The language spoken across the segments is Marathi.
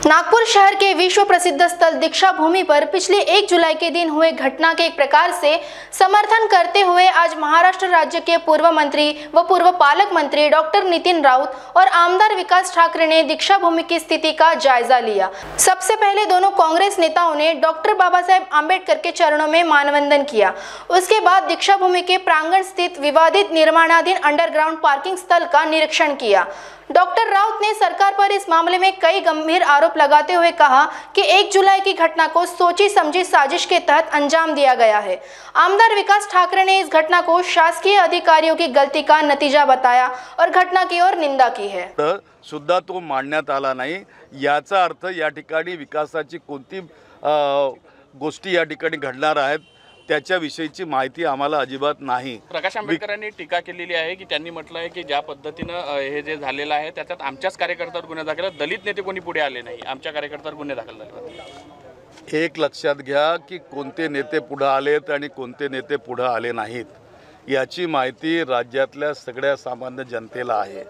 नागपुर शहर के विश्व प्रसिद्ध स्थल दीक्षा भूमि पर पिछले 1 जुलाई के दिन हुए घटना के एक प्रकार से समर्थन करते हुए आज महाराष्ट्र राज्य के पूर्व मंत्री व पूर्व पालक मंत्री डॉक्टर नितिन राउत और आमदार विकास ठाकरे ने दीक्षा भूमि की स्थिति का जायजा लिया। सबसे पहले दोनों कांग्रेस नेताओं ने डॉक्टर बाबा साहेब आंबेडकर के चरणों में मानवंदन किया। उसके बाद दीक्षा भूमि के प्रांगण स्थित विवादित निर्माणाधीन अंडरग्राउंड पार्किंग स्थल का निरीक्षण किया। डॉक्टर राउत ने सरकार पर इस मामले में कई गंभीर आरोप लगाते हुए कहा कि 1 जुलाई की घटना को सोची समझी साजिश के तहत अंजाम दिया गया है। आमदार विकास ठाकरे ने इस घटना को शासकीय अधिकारियों की गलती का नतीजा बताया और घटना की ओर निंदा की है। सुद्धा तो मांडण्यात आला नाही। याचा अर्थ या ठिकाणी विकासाची कोणती गोष्टी या ठिकाणी घडणार आहेत त्याच्याविषयीची माहिती आम्हाला अजिबात नाही। प्रकाश आंबेडकरांनी टीका केलेली आहे की त्यांनी म्हटलं आहे की ज्या पद्धतीने हे जे झालेलं आहे त्याच्यात आमच्याच कार्यकर्त्यावर गुन्हे दाखल, दलित नेते कोणी पुढे आले नाही, आमच्या कार्यकर्त्यावर गुन्हे दाखल झाले। एक लक्षात घ्या की कोणते नेते पुढे आलेत आणि कोणते नेते पुढे आले नाहीत याची माहिती राज्यातल्या सगळ्या सामान्य जनतेला आहे।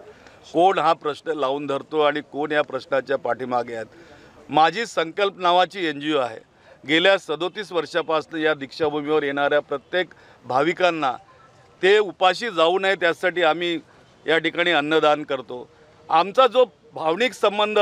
कोण हा प्रश्न लावून धरतो आणि कोण या प्रश्नाच्या पाठीमागे आहेत। माझी संकल्प नावाची NGO आहे। गेल्या 37 वर्षापासून या दीक्षाभूमीवर येणाऱ्या प्रत्येक भाविकांना ते उपाशी जाऊ नये त्यासाठी आम्ही या ठिकाणी अन्नदान करतो। आमचा जो भावनिक संबंध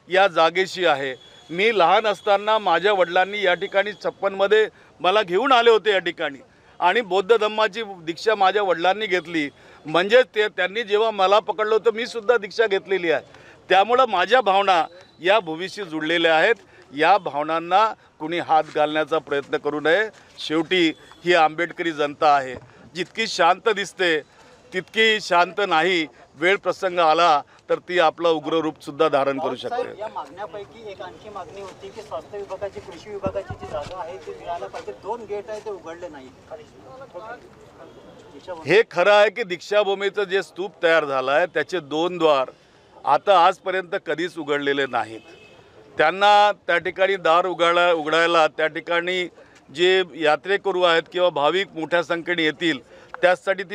या जागेशी आहे, मी लहान असताना माझ्या वडिलांनी या ठिकाणी 56 मध्ये मला घेऊन आले होते या ठिकाणी आणि बौद्ध धम्माची दीक्षा माझ्या वडिलांनी घेतली। म्हणजे त्यांनी जेव्हा मला पकडलं होतं मी सुद्धा दीक्षा घेतलेली आहे। त्यामुळे माझ्या भावना या भूमीशी जुळलेल्या आहेत। या भावनांना कुणी हात घालण्याचा प्रयत्न करू नये। शेवटी ही आंबेडकरी जनता आहे, जितकी शांत दिसते तितकी शांत नाही। वेळ प्रसंग आला तर ती आपलं उग्र रूप सुद्धा धारण करू शकते। या मागण्यापैकी एक आणखी मागणी होती की स्वास्थ्य विभागाची कृषी विभागाची जी जागा आहे ती मिळायला पाहिजे। 2 गेट आहे ते उघडले नाही। हे खरं आहे की दीक्षाभूमीचं जे स्तूप तयार झालं आहे त्याचे 2 द्वार आता आजपर्यंत कधीच उघडलेले नाहीत। त्यांना त्या ठिकाणी दार उघडायला त्या ठिकाणी जे यात्रेकरू आहेत किंवा भाविक मोठ्या संख्येने येतील त्यासाठी